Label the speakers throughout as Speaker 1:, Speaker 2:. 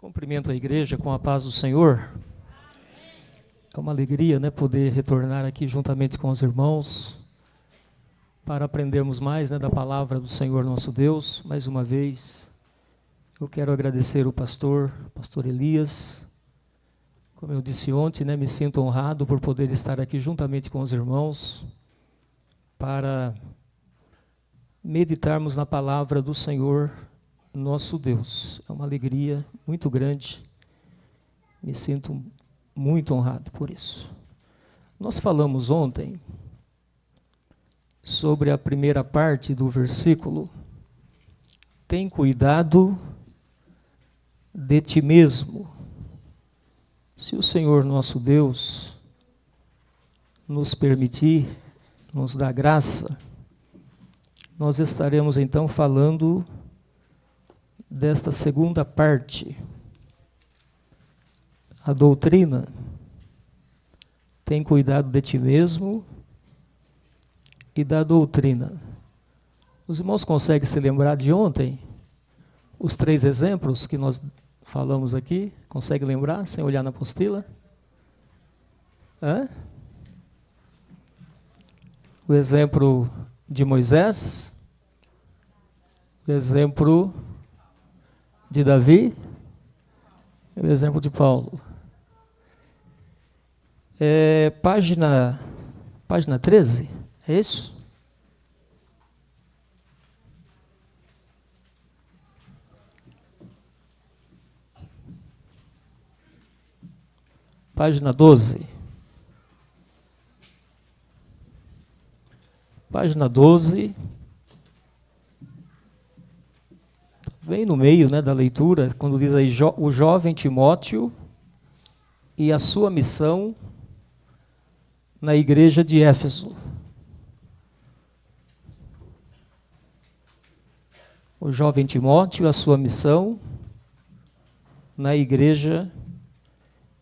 Speaker 1: Cumprimento a igreja com a paz do Senhor. É uma alegria, poder retornar aqui juntamente com os irmãos para aprendermos mais, da palavra do Senhor nosso Deus. Mais uma vez, eu quero agradecer o pastor Elias. Como eu disse ontem, me sinto honrado por poder estar aqui juntamente com os irmãos para meditarmos na palavra do Senhor nosso Deus. É uma alegria muito grande, me sinto muito honrado por isso. Nós falamos ontem sobre a primeira parte do versículo: tem cuidado de ti mesmo. Se o Senhor nosso Deus nos permitir, nos dá graça, nós estaremos então falando desta segunda parte, a doutrina. Tem cuidado de ti mesmo e da doutrina. Os irmãos conseguem se lembrar de ontem? Os 3 exemplos que nós falamos aqui, consegue lembrar, sem olhar na apostila? O exemplo de Moisés, o exemplo de Davi e o exemplo de Paulo. Página 13, é isso? Página 12. Página 12. Bem no meio, da leitura, quando diz aí o jovem Timóteo e a sua missão na igreja de Éfeso. O jovem Timóteo e a sua missão na igreja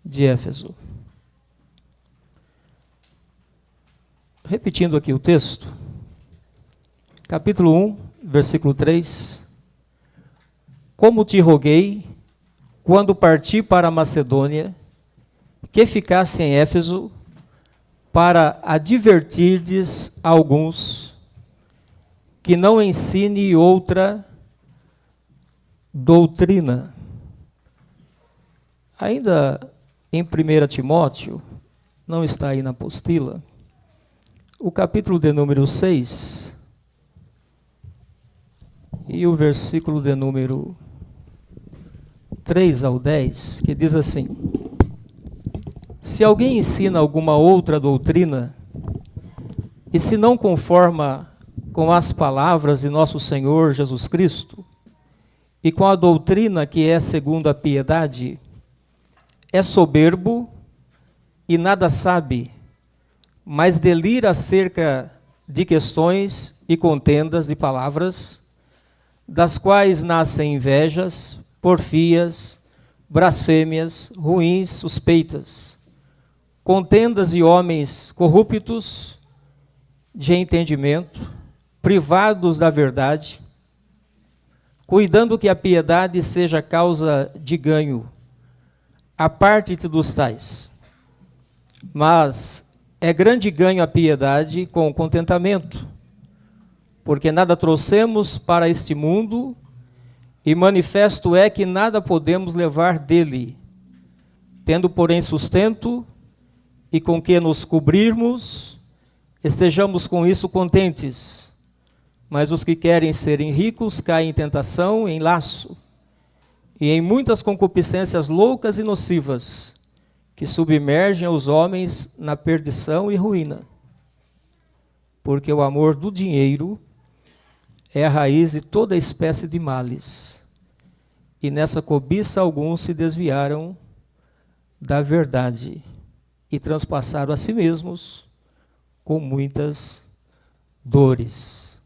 Speaker 1: de Éfeso. Repetindo aqui o texto, capítulo 1, versículo 3. Como te roguei, quando parti para a Macedônia, que ficasse em Éfeso, para advertirdes alguns que não ensine outra doutrina. Ainda em 1 Timóteo, não está aí na apostila, o capítulo de número 6 e o versículo de número 3 ao 10, que diz assim: se alguém ensina alguma outra doutrina, e se não conforma com as palavras de nosso Senhor Jesus Cristo, e com a doutrina que é segundo a piedade, é soberbo e nada sabe, mas delira acerca de questões e contendas de palavras, das quais nascem invejas, porfias, blasfêmias, ruins suspeitas, contendas de homens corruptos de entendimento, privados da verdade, cuidando que a piedade seja causa de ganho. Aparte-te dos tais. Mas é grande ganho a piedade com contentamento, porque nada trouxemos para este mundo, e manifesto é que nada podemos levar dele. Tendo, porém, sustento, e com que nos cobrirmos, estejamos com isso contentes. Mas os que querem serem ricos caem em tentação, em laço, e em muitas concupiscências loucas e nocivas, que submergem os homens na perdição e ruína. Porque o amor do dinheiro é a raiz de toda espécie de males. E nessa cobiça alguns se desviaram da verdade e transpassaram a si mesmos com muitas dores.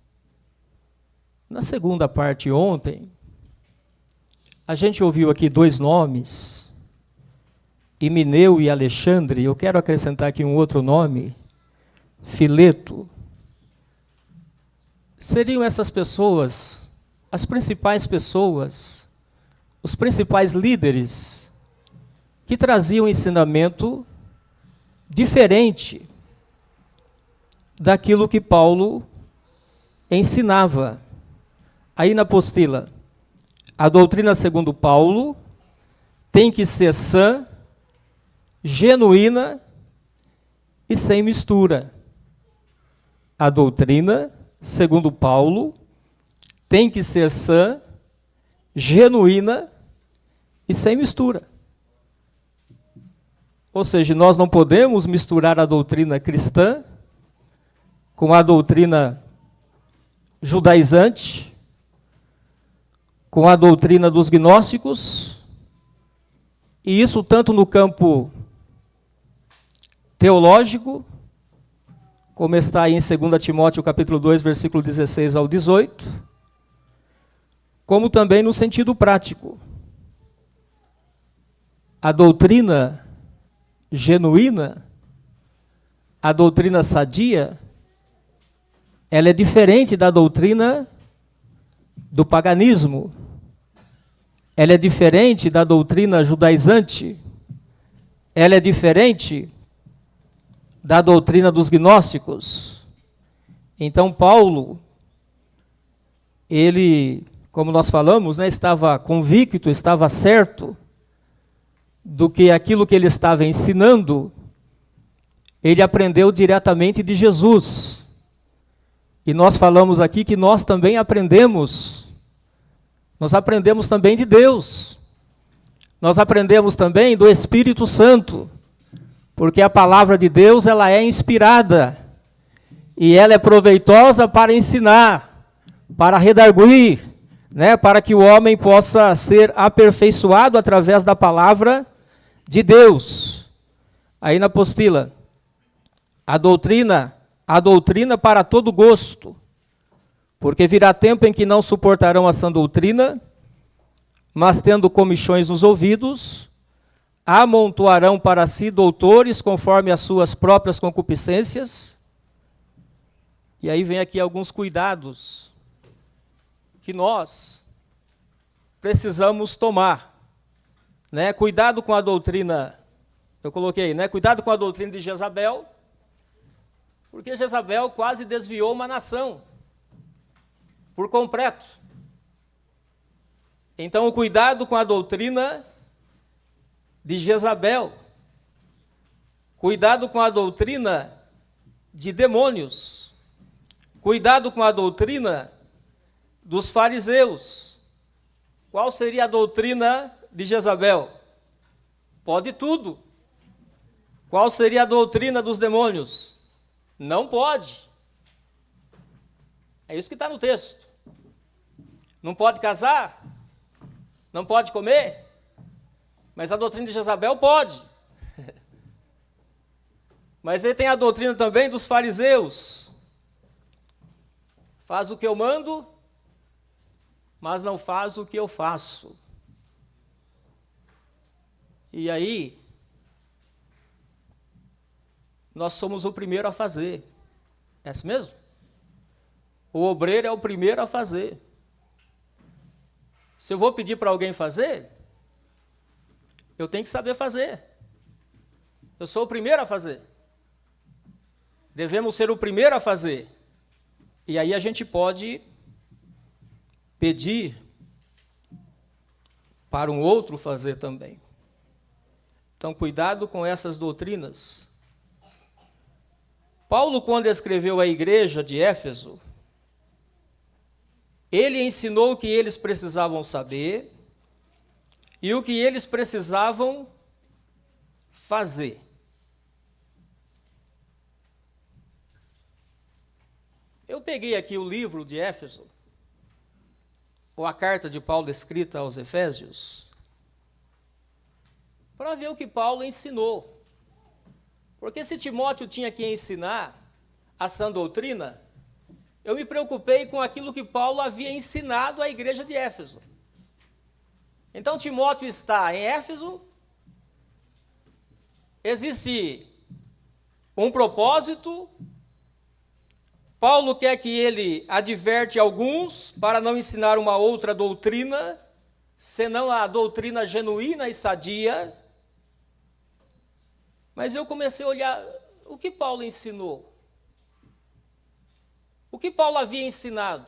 Speaker 1: Na segunda parte ontem, a gente ouviu aqui 2 nomes, Himeneu e Alexandre. Eu quero acrescentar aqui um outro nome, Fileto. Seriam essas pessoas as principais pessoas os principais líderes que traziam um ensinamento diferente daquilo que Paulo ensinava. Aí na apostila, a doutrina segundo Paulo tem que ser sã, genuína e sem mistura. A doutrina segundo Paulo tem que ser sã, genuína e sem mistura. Ou seja, nós não podemos misturar a doutrina cristã com a doutrina judaizante, com a doutrina dos gnósticos, e isso tanto no campo teológico, como está aí em 2 Timóteo capítulo 2, versículo 16 ao 18, como também no sentido prático. A doutrina genuína, a doutrina sadia, ela é diferente da doutrina do paganismo. Ela é diferente da doutrina judaizante. Ela é diferente da doutrina dos gnósticos. Então Paulo, ele, como nós falamos, estava convicto, estava certo do que aquilo que ele estava ensinando, ele aprendeu diretamente de Jesus. E nós falamos aqui que nós também aprendemos. Nós aprendemos também de Deus. Nós aprendemos também do Espírito Santo. Porque a palavra de Deus, ela é inspirada. E ela é proveitosa para ensinar, para redarguir, para que o homem possa ser aperfeiçoado através da palavra de Deus. Aí na apostila, a doutrina para todo gosto, porque virá tempo em que não suportarão a sã doutrina, mas tendo comichões nos ouvidos, amontoarão para si doutores conforme as suas próprias concupiscências. E aí vem aqui alguns cuidados que nós precisamos tomar. Cuidado com a doutrina, eu coloquei, cuidado com a doutrina de Jezabel, porque Jezabel quase desviou uma nação por completo. Então, o cuidado com a doutrina de Jezabel. Cuidado com a doutrina de demônios. Cuidado com a doutrina dos fariseus. Qual seria a doutrina de Jezabel? Pode tudo. Qual seria a doutrina dos demônios? Não pode. É isso que está no texto. Não pode casar? Não pode comer? Mas a doutrina de Jezabel pode. Mas ele tem a doutrina também dos fariseus. Faz o que eu mando, mas não faz o que eu faço. E aí, nós somos o primeiro a fazer. É assim mesmo? O obreiro é o primeiro a fazer. Se eu vou pedir para alguém fazer, eu tenho que saber fazer. Eu sou o primeiro a fazer. Devemos ser o primeiro a fazer. E aí a gente pode pedir para um outro fazer também. Então, cuidado com essas doutrinas. Paulo, quando escreveu a igreja de Éfeso, ele ensinou o que eles precisavam saber e o que eles precisavam fazer. Eu peguei aqui o livro de Éfeso, ou a carta de Paulo escrita aos Efésios, para ver o que Paulo ensinou. Porque se Timóteo tinha que ensinar a sã doutrina, eu me preocupei com aquilo que Paulo havia ensinado à igreja de Éfeso. Então Timóteo está em Éfeso, existe um propósito, Paulo quer que ele adverte alguns para não ensinar uma outra doutrina senão a doutrina genuína e sadia. Mas eu comecei a olhar o que Paulo ensinou. O que Paulo havia ensinado?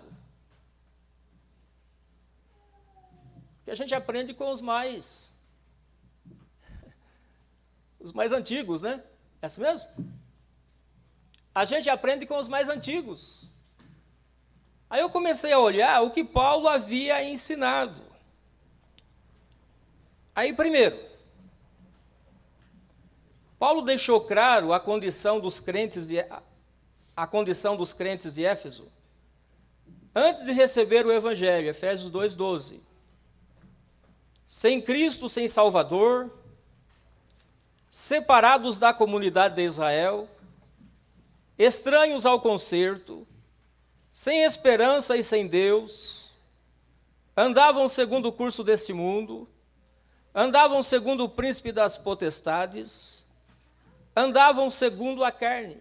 Speaker 1: Que a gente aprende com os mais antigos, né? É assim mesmo? A gente aprende com os mais antigos. Aí eu comecei a olhar o que Paulo havia ensinado. Aí, primeiro, Paulo deixou claro a condição dos crentes de Éfeso antes de receber o Evangelho, Efésios 2:12. Sem Cristo, sem Salvador, separados da comunidade de Israel, estranhos ao concerto, sem esperança e sem Deus, andavam segundo o curso deste mundo, andavam segundo o príncipe das potestades, andavam segundo a carne.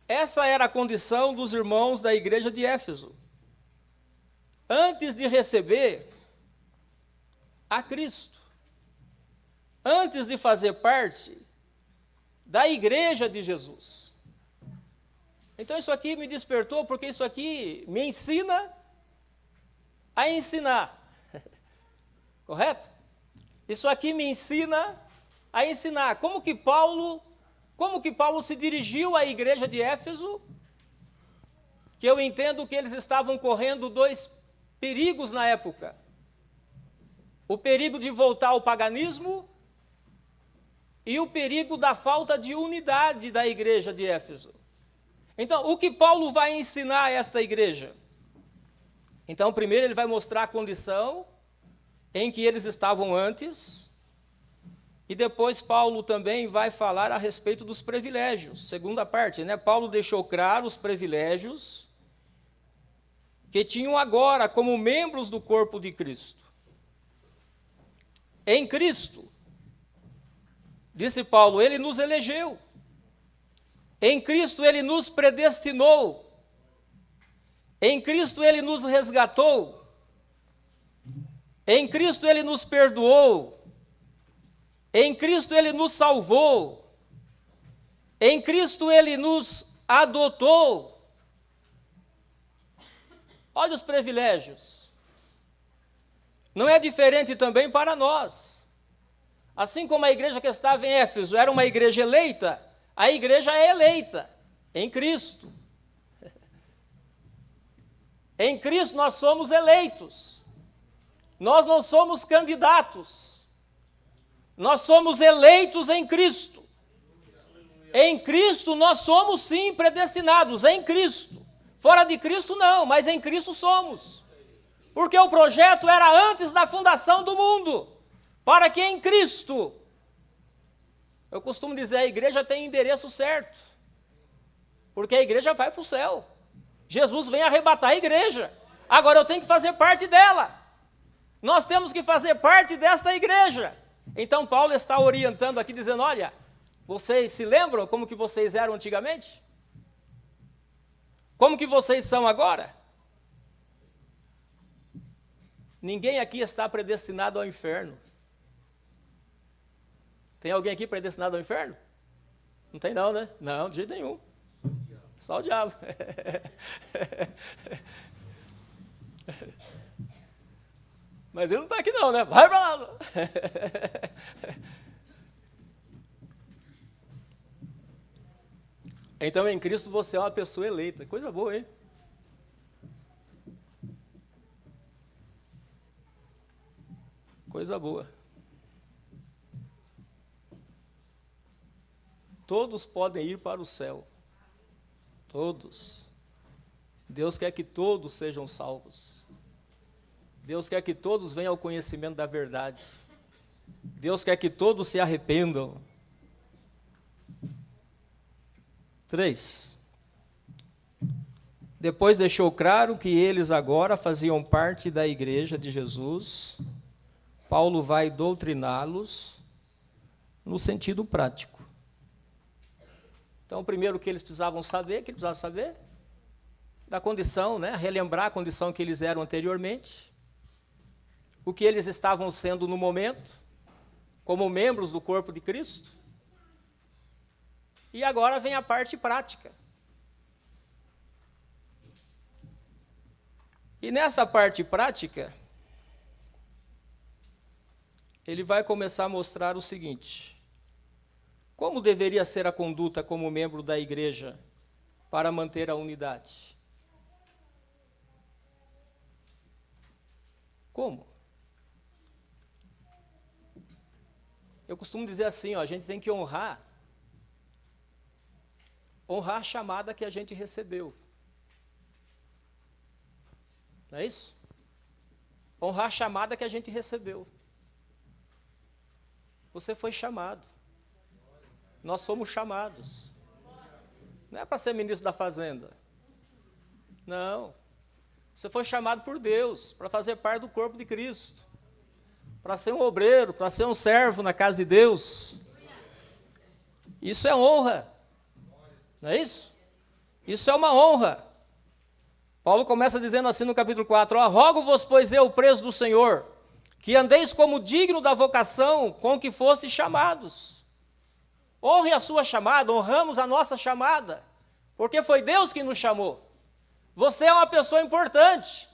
Speaker 1: Essa era a condição dos irmãos da igreja de Éfeso, antes de receber a Cristo, antes de fazer parte da igreja de Jesus. Então isso aqui me despertou, porque isso aqui me ensina a ensinar. Correto? Isso aqui me ensina a ensinar. Como que Paulo se dirigiu à igreja de Éfeso? Que eu entendo que eles estavam correndo dois perigos na época. O perigo de voltar ao paganismo e o perigo da falta de unidade da igreja de Éfeso. Então, o que Paulo vai ensinar a esta igreja? Então, primeiro ele vai mostrar a condição em que eles estavam antes, e depois Paulo também vai falar a respeito dos privilégios. Segunda parte, né? Paulo deixou claro os privilégios que tinham agora como membros do corpo de Cristo. Em Cristo, disse Paulo, ele nos elegeu. Em Cristo ele nos predestinou. Em Cristo ele nos resgatou. Em Cristo ele nos perdoou. Em Cristo ele nos salvou. Em Cristo ele nos adotou. Olha os privilégios. Não é diferente também para nós. Assim como a igreja que estava em Éfeso era uma igreja eleita, a igreja é eleita em Cristo. Em Cristo nós somos eleitos. Nós não somos candidatos. Nós somos eleitos em Cristo. Em Cristo nós somos sim predestinados, em Cristo. Fora de Cristo não, mas em Cristo somos. Porque o projeto era antes da fundação do mundo, para que em Cristo, eu costumo dizer, a igreja tem endereço certo, porque a igreja vai para o céu. Jesus vem arrebatar a igreja. Agora eu tenho que fazer parte dela. Nós temos que fazer parte desta igreja. Então Paulo está orientando aqui, dizendo, olha, vocês se lembram como que vocês eram antigamente? Como que vocês são agora? Ninguém aqui está predestinado ao inferno. Tem alguém aqui predestinado ao inferno? Não tem não, né? Não, de jeito nenhum. Só o diabo. Mas ele não está aqui não, né? Vai para lá. Então, em Cristo, você é uma pessoa eleita. Coisa boa, hein? Coisa boa. Todos podem ir para o céu. Todos. Deus quer que todos sejam salvos. Deus quer que todos venham ao conhecimento da verdade. Deus quer que todos se arrependam. 3. Depois deixou claro que eles agora faziam parte da igreja de Jesus. Paulo vai doutriná-los no sentido prático. Então, primeiro o que eles precisavam saber, da condição, né? Relembrar a condição que eles eram anteriormente. o que eles estavam sendo no momento, como membros do corpo de Cristo. E agora vem a parte prática. E nessa parte prática, ele vai começar a mostrar o seguinte: como deveria ser a conduta como membro da igreja para manter a unidade? Como? Eu costumo dizer assim, a gente tem que honrar a chamada que a gente recebeu. Não é isso? Honrar a chamada que a gente recebeu. Você foi chamado. Nós fomos chamados. Não é para ser ministro da fazenda. Não. Você foi chamado por Deus para fazer parte do corpo de Cristo. Para ser um obreiro, para ser um servo na casa de Deus. Isso é honra. Não é isso? Isso é uma honra. Paulo começa dizendo assim no capítulo 4, rogo-vos, pois eu, preso do Senhor, que andeis como digno da vocação com que fostes chamados. Honre a sua chamada, honramos a nossa chamada, porque foi Deus que nos chamou. Você é uma pessoa importante.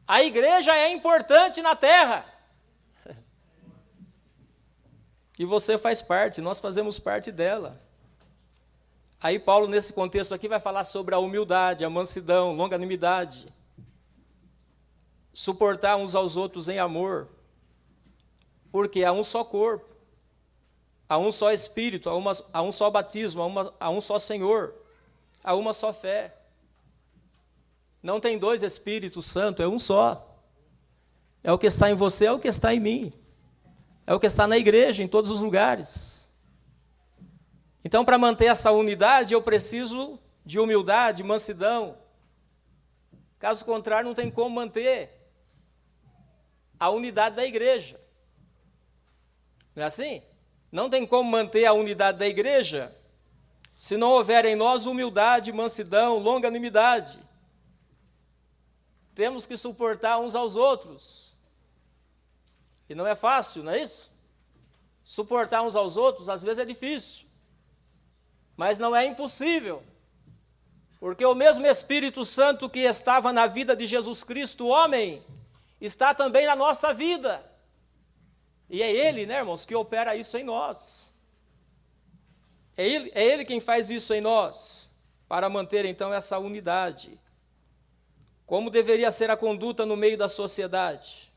Speaker 1: A igreja é importante na terra. E você faz parte, nós fazemos parte dela. Aí Paulo, nesse contexto aqui, vai falar sobre a humildade, a mansidão, longanimidade, suportar uns aos outros em amor, porque há um só corpo, há um só Espírito, há um só batismo, há um só Senhor, há uma só fé. Não tem dois Espíritos Santos, é um só. É o que está em você, é o que está em mim. É o que está na igreja, em todos os lugares. Então, para manter essa unidade, eu preciso de humildade, mansidão. Caso contrário, não tem como manter a unidade da igreja. Não é assim? Não tem como manter a unidade da igreja se não houver em nós humildade, mansidão, longanimidade. Temos que suportar uns aos outros. E não é fácil, não é isso? Suportar uns aos outros, às vezes é difícil. Mas não é impossível, porque o mesmo Espírito Santo que estava na vida de Jesus Cristo, o homem, está também na nossa vida. E é Ele, né, irmãos, que opera isso em nós. É Ele quem faz isso em nós, para manter então essa unidade. Como deveria ser a conduta no meio da sociedade?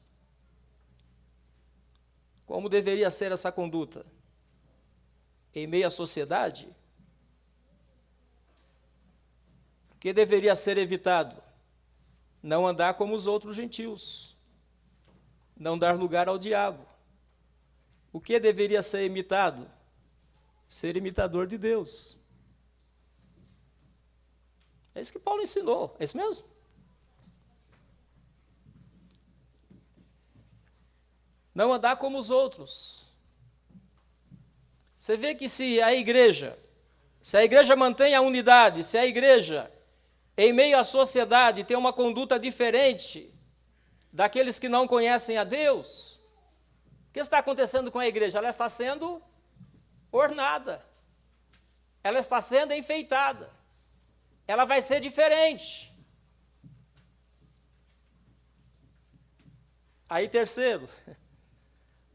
Speaker 1: Como deveria ser essa conduta? Em meio à sociedade? O que deveria ser evitado? Não andar como os outros gentios. Não dar lugar ao diabo. O que deveria ser imitado? Ser imitador de Deus. É isso que Paulo ensinou. É isso mesmo? Não andar como os outros. Você vê que se a igreja mantém a unidade, se a igreja, em meio à sociedade, tem uma conduta diferente daqueles que não conhecem a Deus, o que está acontecendo com a igreja? Ela está sendo ornada, ela está sendo enfeitada, ela vai ser diferente. Aí, terceiro,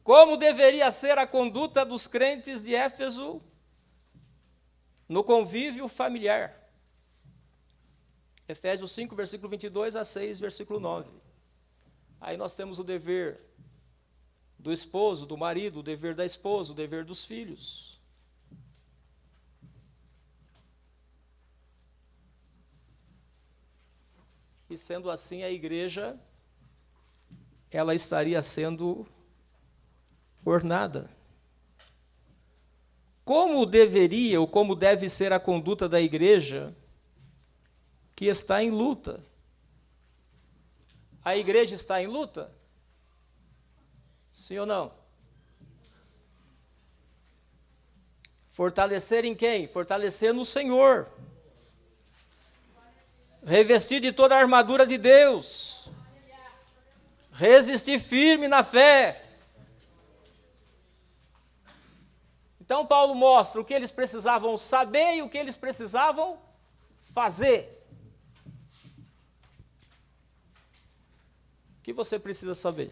Speaker 1: como deveria ser a conduta dos crentes de Éfeso no convívio familiar? Efésios 5, versículo 22 a 6, versículo 9. Aí nós temos o dever do esposo, do marido, o dever da esposa, o dever dos filhos. E sendo assim, a igreja, ela estaria sendo ornada. Como deveria ou como deve ser a conduta da igreja que está em luta? A igreja está em luta? Sim ou não? Fortalecer em quem? Fortalecer no Senhor. Revestir de toda a armadura de Deus. Resistir firme na fé. Então Paulo mostra o que eles precisavam saber e o que eles precisavam fazer. O que você precisa saber?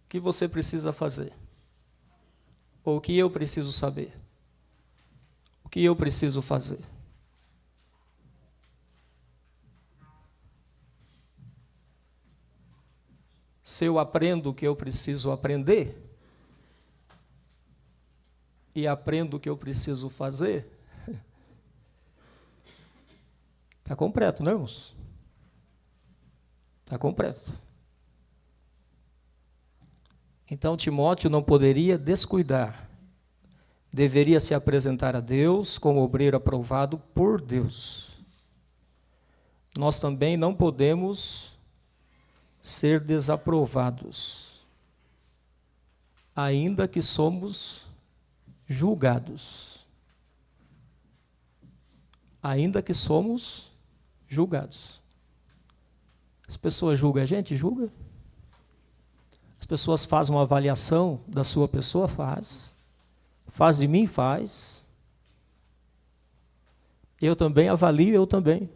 Speaker 1: O que você precisa fazer? Ou o que eu preciso saber? O que eu preciso fazer? Se eu aprendo o que eu preciso aprender e aprendo o que eu preciso fazer, está completo, não, irmãos? Está completo. Então Timóteo não poderia descuidar. Deveria se apresentar a Deus como obreiro aprovado por Deus. Nós também não podemos ser desaprovados, ainda que somos julgados. Ainda que somos julgados. As pessoas julgam a gente? Julga. As pessoas fazem uma avaliação da sua pessoa? Faz. Faz de mim? Faz. Eu também avalio, eu também.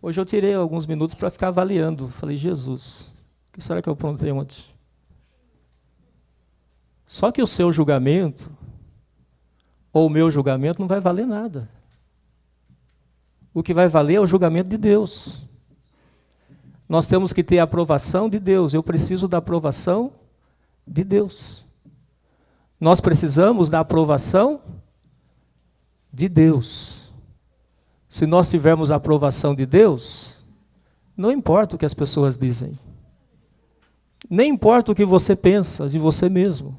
Speaker 1: Hoje eu tirei alguns minutos para ficar avaliando. Falei, Jesus, o que será que eu aprontei ontem? Só que o seu julgamento, ou o meu julgamento, não vai valer nada. O que vai valer é o julgamento de Deus. Nós temos que ter a aprovação de Deus. Eu preciso da aprovação de Deus. Nós precisamos da aprovação de Deus. Se nós tivermos a aprovação de Deus, não importa o que as pessoas dizem. Nem importa o que você pensa de você mesmo.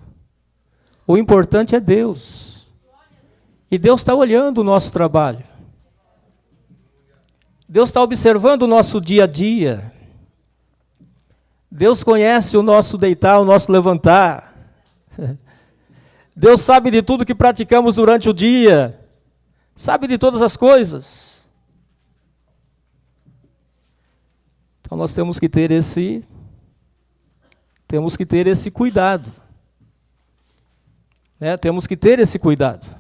Speaker 1: O importante é Deus. E Deus está olhando o nosso trabalho. Deus está observando o nosso dia a dia. Deus conhece o nosso deitar, o nosso levantar. Deus sabe de tudo que praticamos durante o dia. Sabe de todas as coisas. Então nós temos que ter esse cuidado. Temos que ter esse cuidado.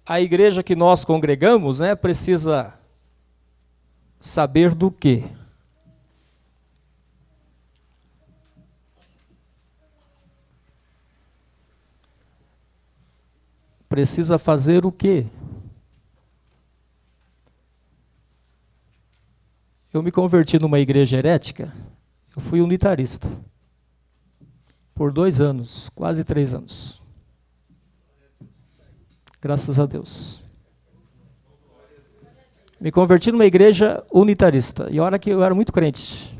Speaker 1: A igreja que nós congregamos, precisa saber do quê? Precisa fazer o quê? Eu me converti numa igreja herética, eu fui unitarista. Por 2 anos, quase 3 anos. Graças a Deus. Me converti numa igreja unitarista. E olha que eu era muito crente.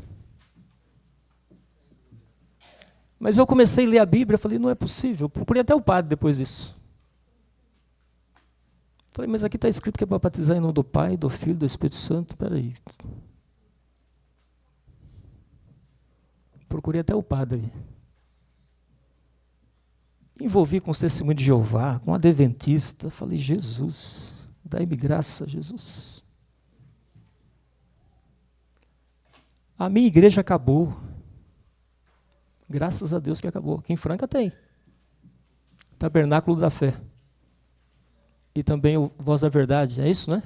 Speaker 1: Mas eu comecei a ler a Bíblia, falei, não é possível. Eu procurei até o padre depois disso. Falei, mas aqui está escrito que é para batizar em nome do Pai, do Filho, do Espírito Santo. Espera aí. Procurei até o padre. Envolvi com os testemunhos de Jeová, com a adventista. Falei, Jesus, dai-me graça, Jesus. A minha igreja acabou. Graças a Deus que acabou. Aqui em Franca tem. Tabernáculo da Fé. E também o Voz da Verdade. É isso, né?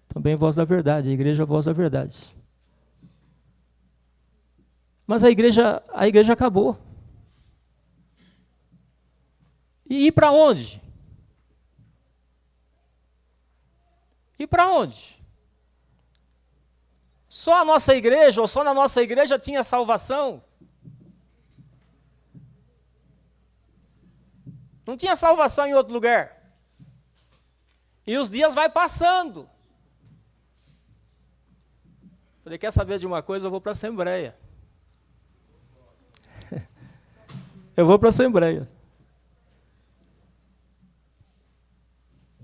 Speaker 1: Também Voz da Verdade. A igreja Voz da Verdade. Mas a igreja acabou. E ir para onde? Ir para onde? Só a nossa igreja, ou só na nossa igreja tinha salvação? Não tinha salvação em outro lugar. E os dias vai passando. Falei, quer saber de uma coisa? Eu vou para a Assembleia. Eu vou para a Assembleia.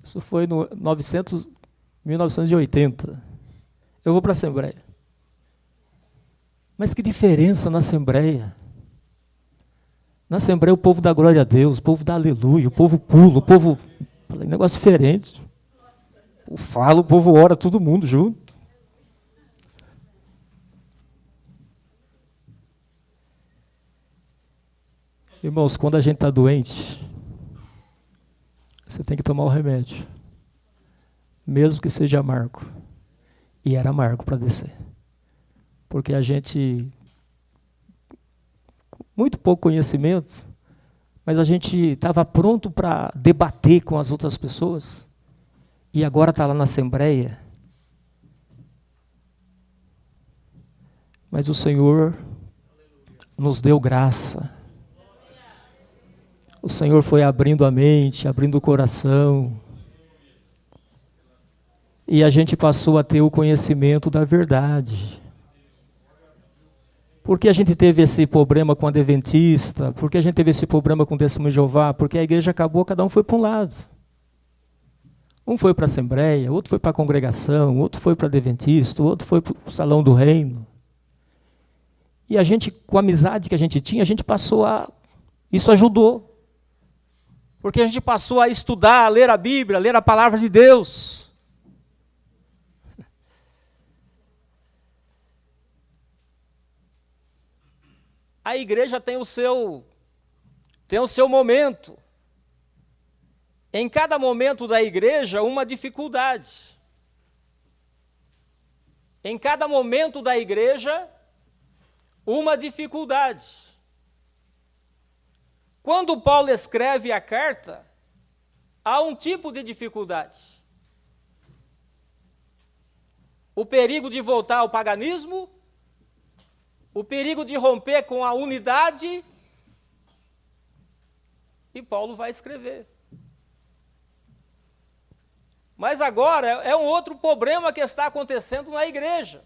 Speaker 1: Isso foi em 1980. Eu vou para a Assembleia. Mas que diferença na Assembleia. Na Assembleia o povo dá glória a Deus, o povo dá aleluia, o povo pula, o povo... Falei, negócio diferente. Fala, o povo ora, todo mundo junto. Irmãos, quando a gente está doente, você tem que tomar o remédio, mesmo que seja amargo. E era amargo para descer. Porque a gente, com muito pouco conhecimento, mas a gente estava pronto para debater com as outras pessoas, e agora está lá na Assembleia. Mas o Senhor nos deu graça. O Senhor foi abrindo a mente, abrindo o coração. E a gente passou a ter o conhecimento da verdade. Por que a gente teve esse problema com a Adventista? Por que a gente teve esse problema com o Testemunho de Jeová? Porque a igreja acabou, cada um foi para um lado. Um foi para a Assembleia, outro foi para a congregação, outro foi para a Adventista, outro foi para o Salão do Reino. E a gente, com a amizade que a gente tinha, a gente passou a... Isso ajudou. Porque a gente passou a estudar, a ler a Bíblia, a ler a Palavra de Deus. A igreja tem o seu momento. Em cada momento da igreja, uma dificuldade. Em cada momento da igreja, uma dificuldade. Quando Paulo escreve a carta, há um tipo de dificuldade. O perigo de voltar ao paganismo, o perigo de romper com a unidade, e Paulo vai escrever. Mas agora é um outro problema que está acontecendo na igreja.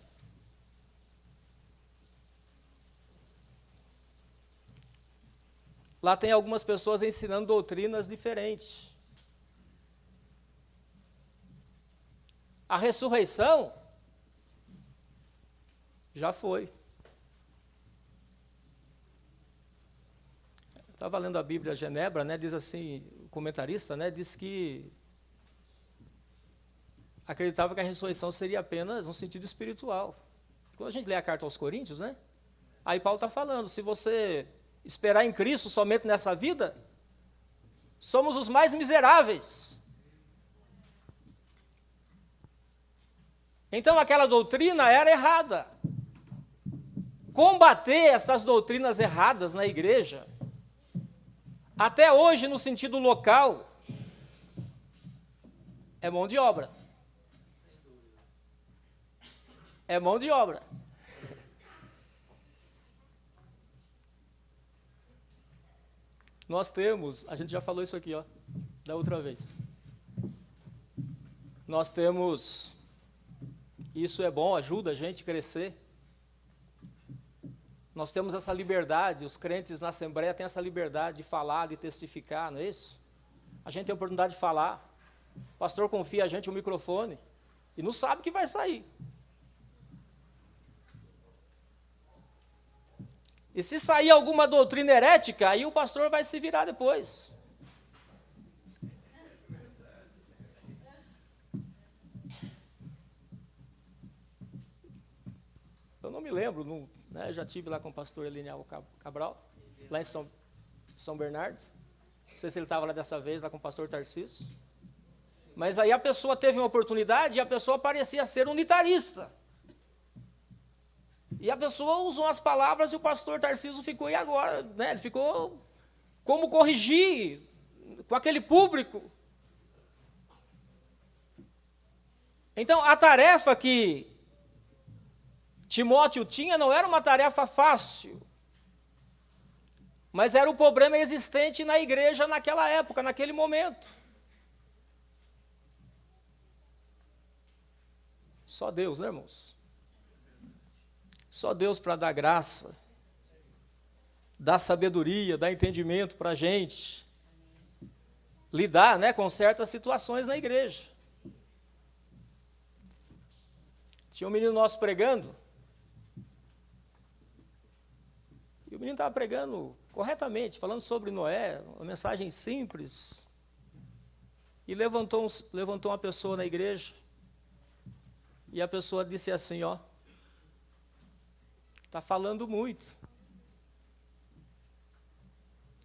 Speaker 1: Lá tem algumas pessoas ensinando doutrinas diferentes. A ressurreição já foi. Eu estava lendo a Bíblia Genebra, né, diz assim, o comentarista, né, diz que acreditava que a ressurreição seria apenas um sentido espiritual. Quando a gente lê a carta aos Coríntios, né, aí Paulo está falando, se você esperar em Cristo somente nessa vida, somos os mais miseráveis. Então aquela doutrina era errada. Combater essas doutrinas erradas na igreja, até hoje no sentido local, é mão de obra. É mão de obra. Nós temos, a gente já falou isso aqui, ó, da outra vez. Nós temos, isso é bom, ajuda a gente a crescer. Nós temos essa liberdade, os crentes na Assembleia têm essa liberdade de falar, de testificar, não é isso? A gente tem a oportunidade de falar. O pastor confia a gente o microfone e não sabe o que vai sair. E se sair alguma doutrina herética, aí o pastor vai se virar depois. Eu não me lembro, né, já estive lá com o pastor Elinial Cabral, lá em São Bernardo. Não sei se ele estava lá dessa vez, lá com o pastor Tarcísio. Mas aí a pessoa teve uma oportunidade e a pessoa parecia ser unitarista. E a pessoa usou as palavras e o pastor Tarcísio ficou, e agora? Né? Ele ficou, como corrigir com aquele público? Então, a tarefa que Timóteo tinha não era uma tarefa fácil, mas era o problema existente na igreja naquela época, naquele momento. Só Deus, né, irmãos? Só Deus para dar graça, dar sabedoria, dar entendimento para a gente lidar, né, com certas situações na igreja. Tinha um menino nosso pregando, e o menino estava pregando corretamente, falando sobre Noé, uma mensagem simples. E levantou uma pessoa na igreja, e a pessoa disse assim, ó, está falando muito.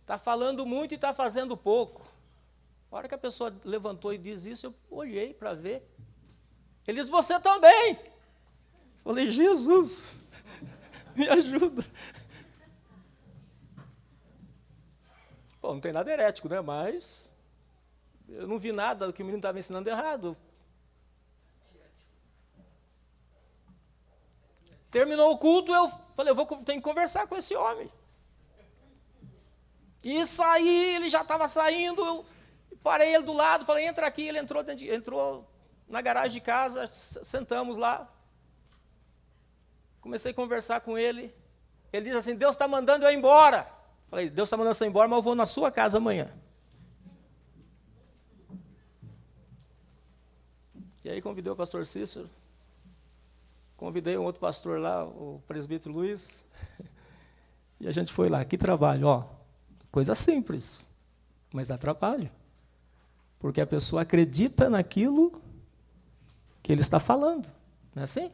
Speaker 1: Está falando muito e está fazendo pouco. A hora que a pessoa levantou e diz isso, eu olhei para ver. Ele diz, você também. Falei, Jesus, me ajuda. Bom, não tem nada herético, né? Mas eu não vi nada do que o menino estava ensinando errado. Terminou o culto, eu falei, tenho que conversar com esse homem. E saí, ele já estava saindo, eu parei ele do lado, falei, entra aqui. Ele entrou na garagem de casa, sentamos lá. Comecei a conversar com ele. Ele disse assim, Deus está mandando eu ir embora. Falei, Deus está mandando você ir embora, mas eu vou na sua casa amanhã. E aí convidei o pastor Cícero, convidei um outro pastor lá, o presbítero Luiz, e a gente foi lá. Que trabalho, ó, coisa simples, mas dá trabalho, porque a pessoa acredita naquilo que ele está falando, não é assim?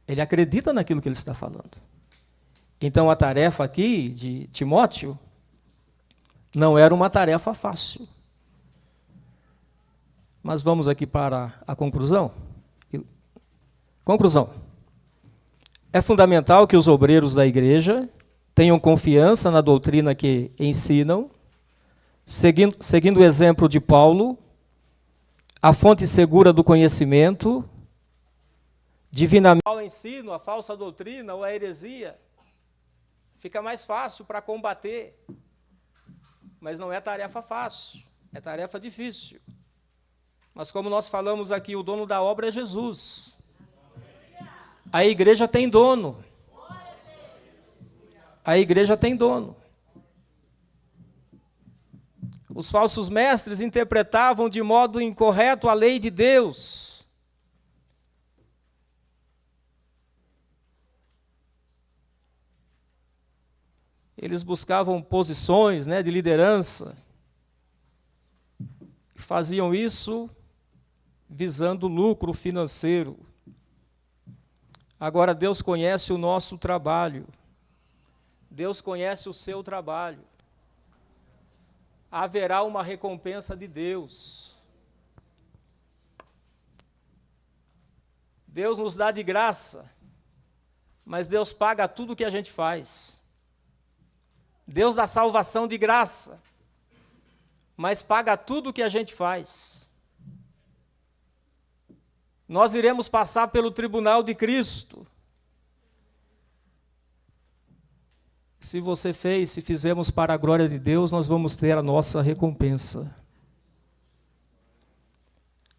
Speaker 1: Ele acredita naquilo que ele está falando. Então a tarefa aqui de Timóteo não era uma tarefa fácil. Mas vamos aqui para a conclusão. Conclusão. É fundamental que os obreiros da igreja tenham confiança na doutrina que ensinam, seguindo o exemplo de Paulo, a fonte segura do conhecimento, divinamente. Ao ensino, a falsa doutrina ou a heresia, fica mais fácil para combater, mas não é tarefa fácil, é tarefa difícil. Mas como nós falamos aqui, o dono da obra é Jesus. A igreja tem dono. A igreja tem dono. Os falsos mestres interpretavam de modo incorreto a lei de Deus. Eles buscavam posições, de liderança. Faziam isso visando lucro financeiro. Agora, Deus conhece o nosso trabalho. Deus conhece o seu trabalho. Haverá uma recompensa de Deus. Deus nos dá de graça, mas Deus paga tudo o que a gente faz. Deus dá salvação de graça, mas paga tudo o que a gente faz. Nós iremos passar pelo tribunal de Cristo. Se você fez, se fizemos para a glória de Deus, nós vamos ter a nossa recompensa.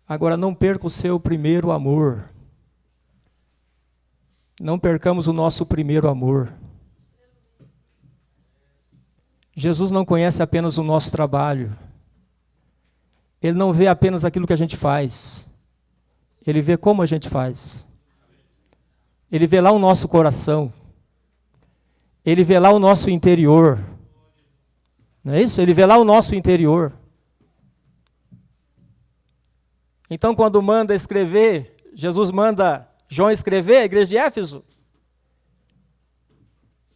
Speaker 1: Agora, não perca o seu primeiro amor. Não percamos o nosso primeiro amor. Jesus não conhece apenas o nosso trabalho. Ele não vê apenas aquilo que a gente faz. Ele vê como a gente faz. Ele vê lá o nosso coração. Ele vê lá o nosso interior. Não é isso? Ele vê lá o nosso interior. Então, quando manda escrever, Jesus manda João escrever, a igreja de Éfeso.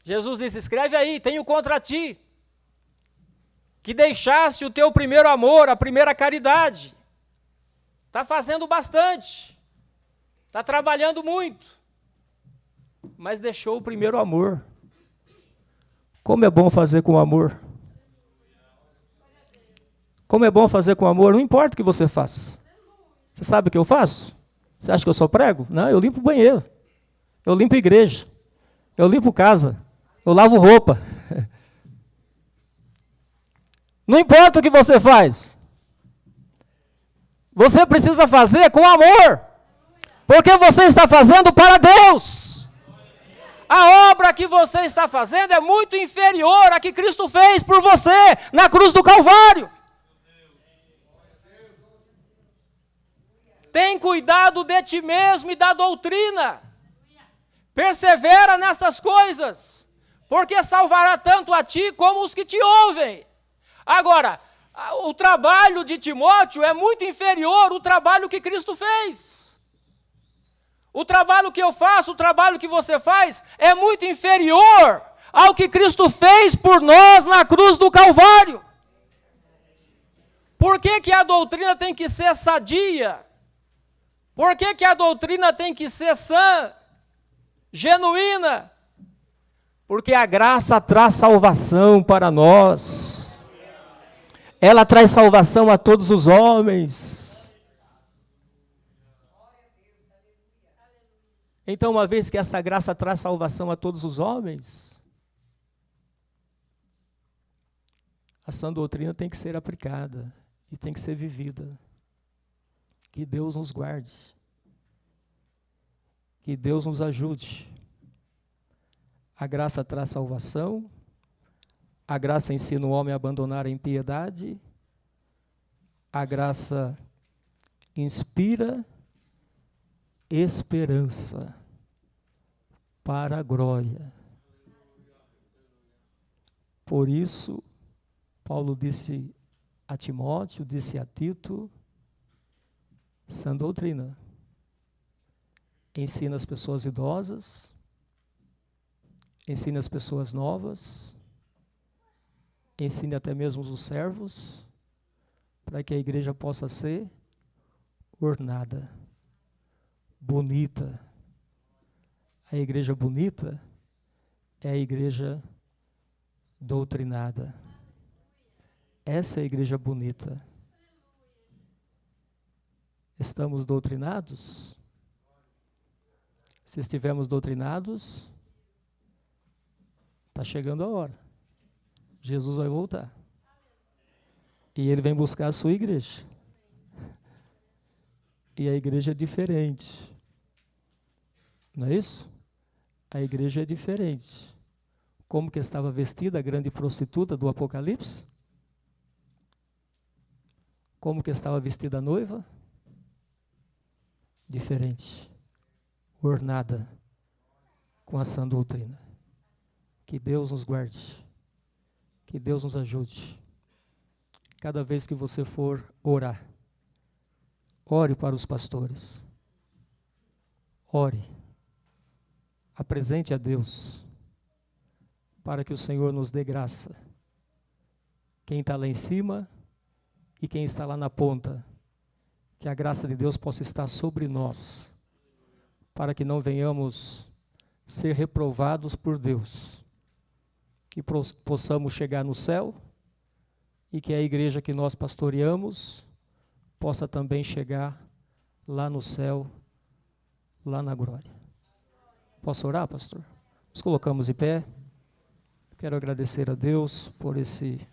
Speaker 1: Jesus disse, escreve aí, tenho contra ti, que deixaste o teu primeiro amor, a primeira caridade. Está fazendo bastante, está trabalhando muito, mas deixou o primeiro amor. Como é bom fazer com amor. Como é bom fazer com amor, não importa o que você faça. Você sabe o que eu faço? Você acha que eu só prego? Não, eu limpo o banheiro, eu limpo a igreja, eu limpo casa, eu lavo roupa. Não importa o que você faz. Você precisa fazer com amor, porque você está fazendo para Deus. A obra que você está fazendo é muito inferior à que Cristo fez por você na cruz do Calvário. Tem cuidado de ti mesmo e da doutrina. Persevera nestas coisas, porque salvará tanto a ti como os que te ouvem. Agora, O trabalho de Timóteo é muito inferior ao trabalho que Cristo fez. O trabalho que eu faço, o trabalho que você faz, é muito inferior ao que Cristo fez por nós na cruz do Calvário. Por que que a doutrina tem que ser sadia? Por que que a doutrina tem que ser sã, genuína? Porque a graça traz salvação para nós. Ela traz salvação a todos os homens. Então, uma vez que essa graça traz salvação a todos os homens, a sã doutrina tem que ser aplicada e tem que ser vivida. Que Deus nos guarde. Que Deus nos ajude. A graça traz salvação. A graça ensina o homem a abandonar a impiedade. A graça inspira esperança para a glória. Por isso, Paulo disse a Timóteo, disse a Tito, sã doutrina. Ensina as pessoas idosas, ensina as pessoas novas, ensine até mesmo os servos, para que a igreja possa ser ornada, bonita. A igreja bonita é a igreja doutrinada. Essa é a igreja bonita. Estamos doutrinados? Se estivermos doutrinados, está chegando a hora. Jesus vai voltar. E Ele vem buscar a sua igreja. E a igreja é diferente. Não é isso? A igreja é diferente. Como que estava vestida a grande prostituta do Apocalipse? Como que estava vestida a noiva? Diferente. Ornada com a sã doutrina. Que Deus nos guarde. Que Deus nos ajude. Cada vez que você for orar, ore para os pastores. Ore. Apresente a Deus. Para que o Senhor nos dê graça. Quem está lá em cima e quem está lá na ponta. Que a graça de Deus possa estar sobre nós. Para que não venhamos ser reprovados por Deus. Que possamos chegar no céu e que a igreja que nós pastoreamos possa também chegar lá no céu, lá na glória. Posso orar, pastor? Nos colocamos em pé. Quero agradecer a Deus por esse